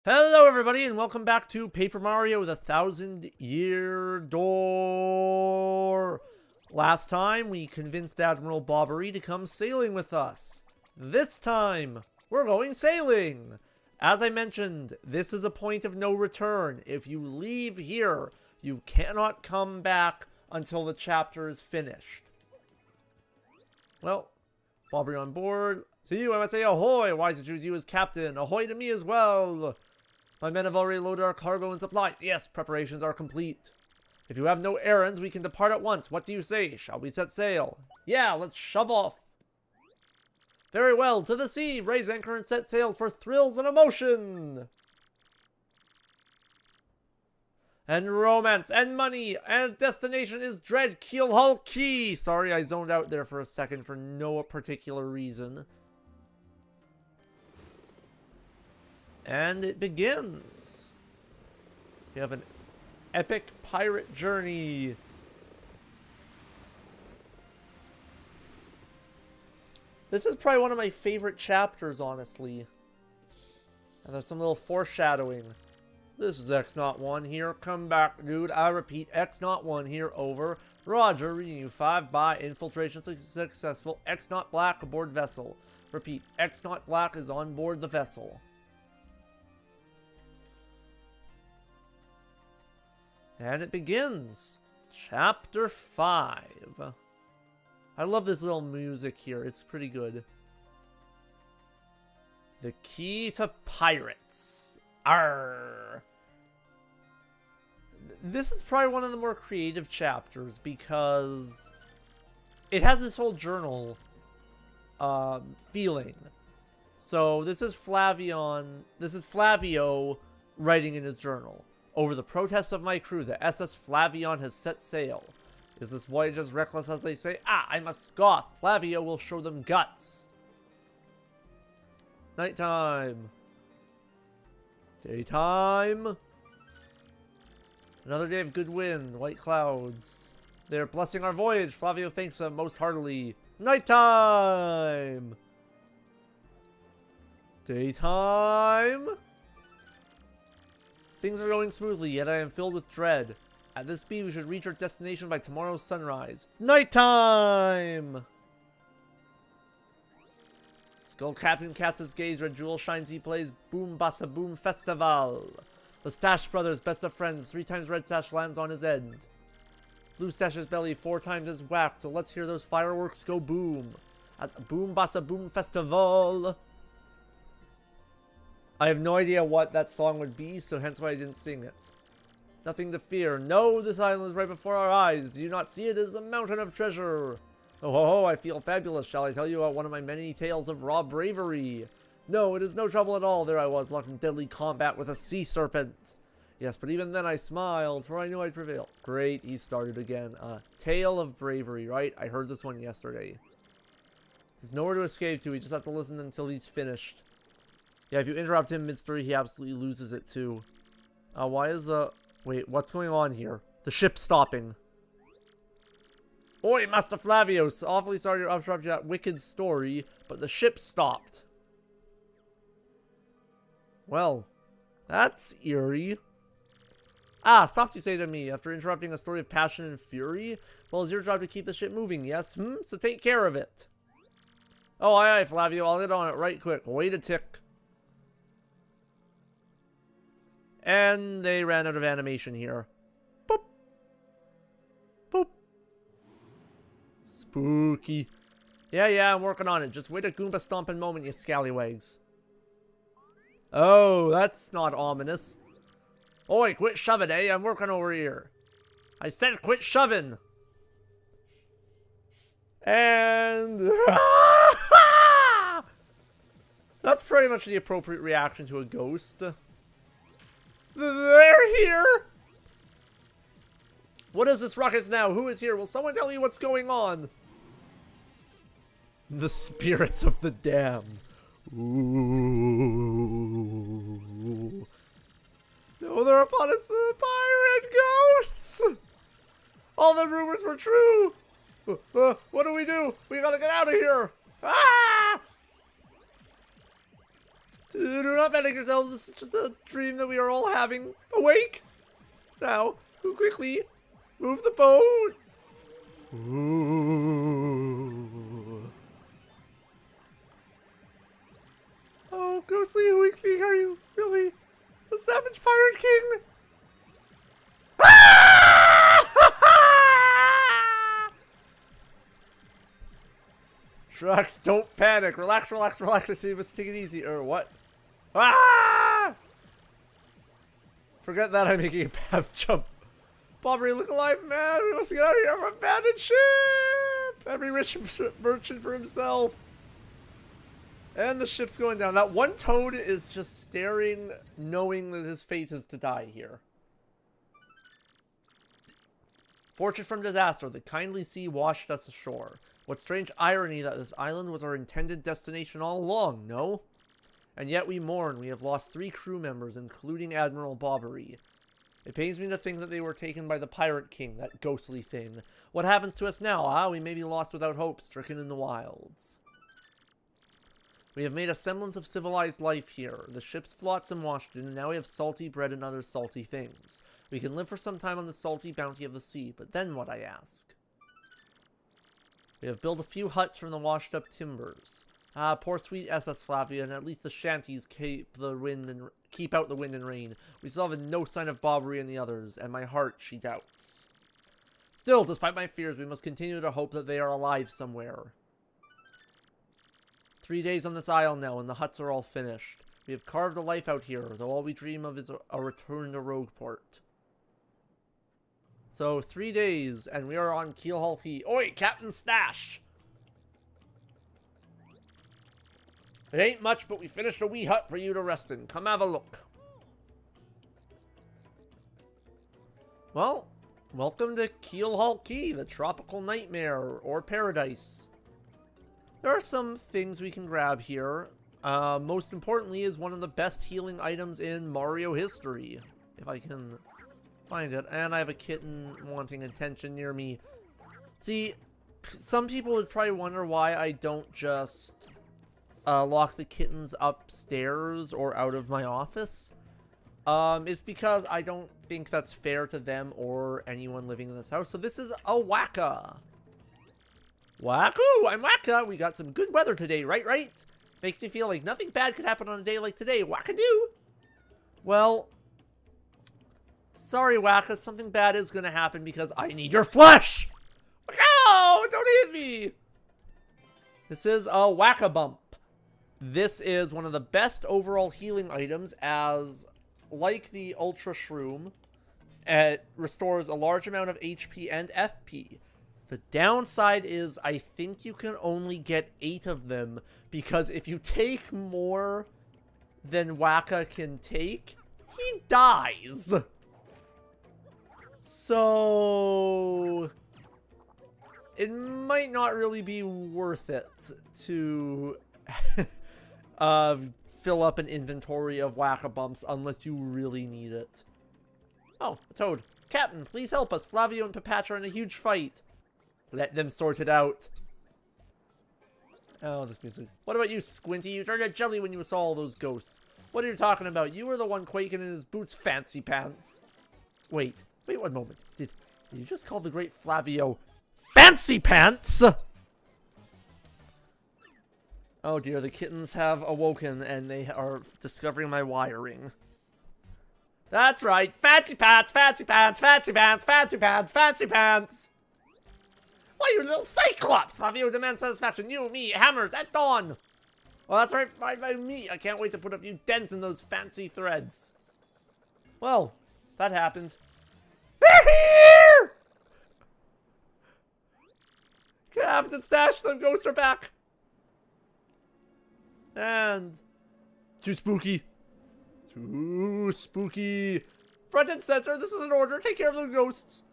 Hello everybody and welcome back to Paper Mario the Thousand-Year Door. Last time we convinced Admiral Bobbery to come sailing with us. This time we're going sailing. As I mentioned, this is a point of no return. If you leave here, you cannot come back until the chapter is finished. Well, Bobbery on board. To you I must say ahoy. Wise to choose you as captain. Ahoy to me as well. My men have already loaded our cargo and supplies. Yes, preparations are complete. If you have no errands, we can depart at once. What do you say? Shall we set sail? Yeah, let's shove off. Very well, to the sea. Raise anchor and set sails for thrills and emotion. And romance and money. And destination is Dread Keelhaul Key. Sorry, I zoned out there for a second for no particular reason. And it begins. We have an epic pirate journey. This is probably one of my favorite chapters, honestly. And there's some little foreshadowing. This is X-Not-1 here. Come back, dude. I repeat, X-Not-1 here. Over. Roger, reading you 5 by infiltration successful. X-Not-Black aboard vessel. Repeat, X-Not-Black is on board the vessel. And it begins. Chapter 5. I love this little music here. It's pretty good. The key to pirates. Arr. This is probably one of the more creative chapters because it has this whole journal feeling. So this is Flavio writing in his journal. Over the protests of my crew, the SS Flavion has set sail. Is this voyage as reckless as they say? Ah, I must scoff. Flavio will show them guts. Nighttime. Daytime. Another day of good wind, white clouds. They're blessing our voyage. Flavio thanks them most heartily. Nighttime. Daytime. Things are going smoothly, yet I am filled with dread. At this speed, we should reach our destination by tomorrow's sunrise. Nighttime! Skull Captain cats his gaze, red jewel shines, he plays Boom Bassa Boom Festival. The Stash Brothers, best of friends, 3 times red sash lands on his end. Blue Stash's belly 4 times is whacked, so let's hear those fireworks go boom. At the Boom Bassa Boom Festival. I have no idea what that song would be, so hence why I didn't sing it. Nothing to fear. No, this island is right before our eyes. Do you not see it? It is a mountain of treasure. Oh ho ho, I feel fabulous. Shall I tell you about one of my many tales of raw bravery? No, it is no trouble at all. There I was, locked in deadly combat with a sea serpent. Yes, but even then I smiled, for I knew I'd prevail. Great, he started again. Tale of bravery, right? I heard this one yesterday. There's nowhere to escape to. We just have to listen until he's finished. Yeah, if you interrupt him mid-story, he absolutely loses it too. Why is the... Wait, what's going on here? The ship's stopping. Oi, Master Flavio! Awfully sorry to interrupt that wicked story, but the ship stopped. Well, that's eerie. Ah, stopped you say to me, after interrupting a story of passion and fury? Well, it's your job to keep the ship moving, yes? So take care of it. Oh, aye, aye, Flavio, I'll get on it right quick. Wait a tick. And they ran out of animation here. Boop. Boop. Spooky. Yeah, I'm working on it. Just wait a Goomba stomping moment, you scallywags. Oh, that's not ominous. Oi, quit shoving, eh? I'm working over here. I said quit shoving. And... That's pretty much the appropriate reaction to a ghost. They're here! What is this ruckus now? Who is here? Will someone tell me what's going on? The spirits of the damned. Ooh. No, they're upon us, the pirate ghosts! All the rumors were true! What do? We gotta get out of here! Ah! Do not panic yourselves. This is just a dream that we are all having. Awake! Now, quickly, move the boat. Ooh. Oh, Ghostly, who you think are you? Really? The Savage Pirate King? Shrux, don't panic. Relax, relax, relax. I say you must take it easy. Or what? Ah! Forget that, I'm making a path jump. Bobbery, look alive, man. We must get out of here. We're abandoned ship. Every rich merchant for himself. And the ship's going down. That one toad is just staring, knowing that his fate is to die here. Fortune from disaster, the kindly sea washed us ashore. What strange irony that this island was our intended destination all along, no? And yet we mourn, we have lost 3 crew members, including Admiral Bobbery. It pains me to think that they were taken by the Pirate King, that ghostly thing. What happens to us now, ah? We may be lost without hope, stricken in the wilds. We have made a semblance of civilized life here. The ship's flotsam washed in, and now we have salty bread and other salty things. We can live for some time on the salty bounty of the sea, but then what, I ask? We have built a few huts from the washed-up timbers. Ah, poor sweet SS Flavia, and at least the shanties keep out the wind and rain. We still have no sign of Bobbery and the others, and my heart, she doubts. Still, despite my fears, we must continue to hope that they are alive somewhere. 3 days on this isle now, and the huts are all finished. We have carved a life out here, though all we dream of is a return to Rogueport. So, 3 days, and we are on Keelhaul Key. Oi, Captain Stash! It ain't much, but we finished a wee hut for you to rest in. Come have a look. Well, welcome to Keelhaul Key, the tropical nightmare, or paradise. There are some things we can grab here. Most importantly is one of the best healing items in Mario history. If I can find it. And I have a kitten wanting attention near me. See, some people would probably wonder why I don't just lock the kittens upstairs or out of my office. It's because I don't think that's fair to them or anyone living in this house. So this is a Whaka. Wahoo! I'm Whaka! We got some good weather today, right? Makes me feel like nothing bad could happen on a day like today. Whackadoo! Well, sorry, Whaka. Something bad is gonna happen because I need your flesh! Ow! Don't hit me! This is a Whaka Bump. This is one of the best overall healing items as, like the Ultra Shroom, it restores a large amount of HP and FP. The downside is I think you can only get 8 of them because if you take more than Whaka can take, he dies. So it might not really be worth it to fill up an inventory of Whaka Bumps unless you really need it. Oh, a toad. Captain, please help us. Flavio and Papacha are in a huge fight. Let them sort it out. Oh, this music. What about you, Squinty? You turned to jelly when you saw all those ghosts. What are you talking about? You were the one quaking in his boots, fancy pants. Wait 1 moment. Did you just call the great Flavio fancy pants? Oh dear, the kittens have awoken and they are discovering my wiring. That's right. Fancy pants, fancy pants, fancy pants, fancy pants, fancy pants. Why, you little cyclops! Flavio demands satisfaction. You, me, hammers, at dawn! Well, that's right, by me. I can't wait to put a few dents in those fancy threads. Well, that happened. Captain Stash, the ghosts are back! And... too spooky. Too spooky. Front and center, this is an order. Take care of the ghosts.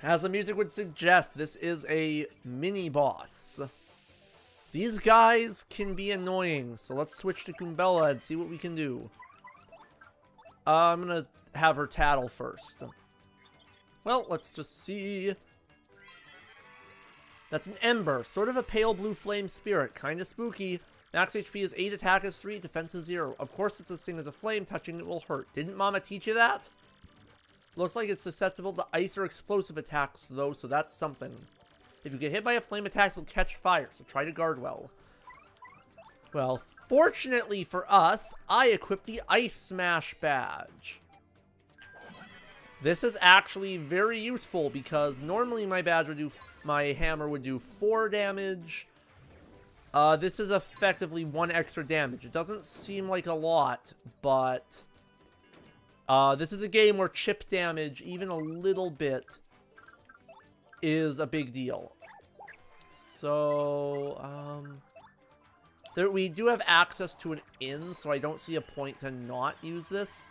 As the music would suggest, this is a mini-boss. These guys can be annoying, so let's switch to Goombella and see what we can do. I'm gonna have her tattle first. Well, let's just see. That's an ember, sort of a pale blue flame spirit, kinda spooky. Max HP is 8, attack is 3, defense is 0. Of course it's this thing as a flame, touching it will hurt. Didn't Mama teach you that? Looks like it's susceptible to ice or explosive attacks though, so that's something. If you get hit by a flame attack, it'll catch fire, so try to guard well. Well, fortunately for us, I equipped the Ice Smash badge. This is actually very useful because normally my badge would do, my hammer would do 4 damage. This is effectively 1 extra damage. It doesn't seem like a lot, but this is a game where chip damage, even a little bit, is a big deal. So, we do have access to an inn, so I don't see a point to not use this.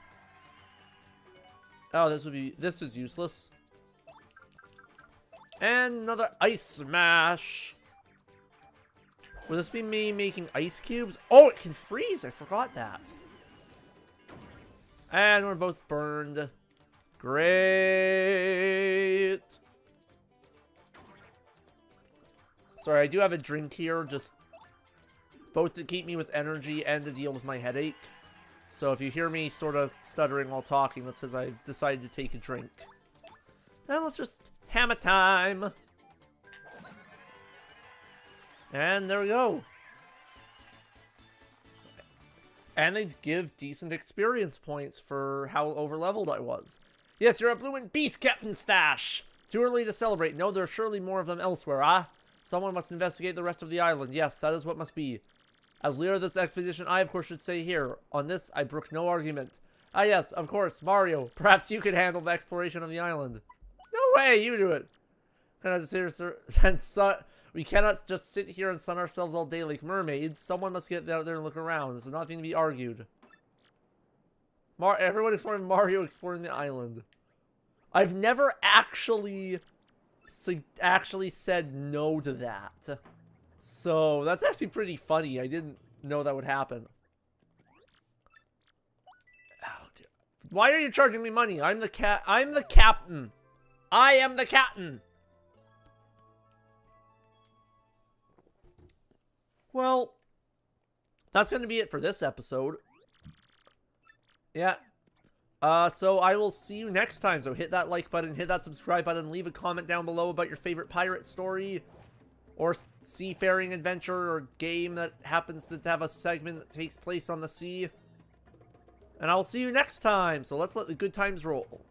Oh, this is useless. And another Ice Smash. Will this be me making ice cubes? Oh, it can freeze! I forgot that. And we're both burned. Great! Sorry, I do have a drink here, just both to keep me with energy and to deal with my headache. So if you hear me sort of stuttering while talking, that's because I've decided to take a drink. Then let's just hammer time! And there we go. And they give decent experience points for how overleveled I was. Yes, you're a Blue Beast, Captain Stash! Too early to celebrate. No, there are surely more of them elsewhere, ah? Someone must investigate the rest of the island. Yes, that is what must be. As leader of this expedition, I, of course, should stay here. On this, I brook no argument. Ah, yes, of course, Mario. Perhaps you could handle the exploration of the island. No way, you do it. Can I just hear, sir? We cannot just sit here and sun ourselves all day like mermaids. Someone must get out there and look around. This is nothing to be argued. Everyone exploring Mario exploring the island. I've never actually said no to that. So, that's actually pretty funny. I didn't know that would happen. Oh, dear. Why are you charging me money? I'm the captain. I am the captain. Well, that's going to be it for this episode. Yeah. So I will see you next time. So hit that like button, hit that subscribe button, leave a comment down below about your favorite pirate story or seafaring adventure or game that happens to have a segment that takes place on the sea. And I'll see you next time. So let's let the good times roll.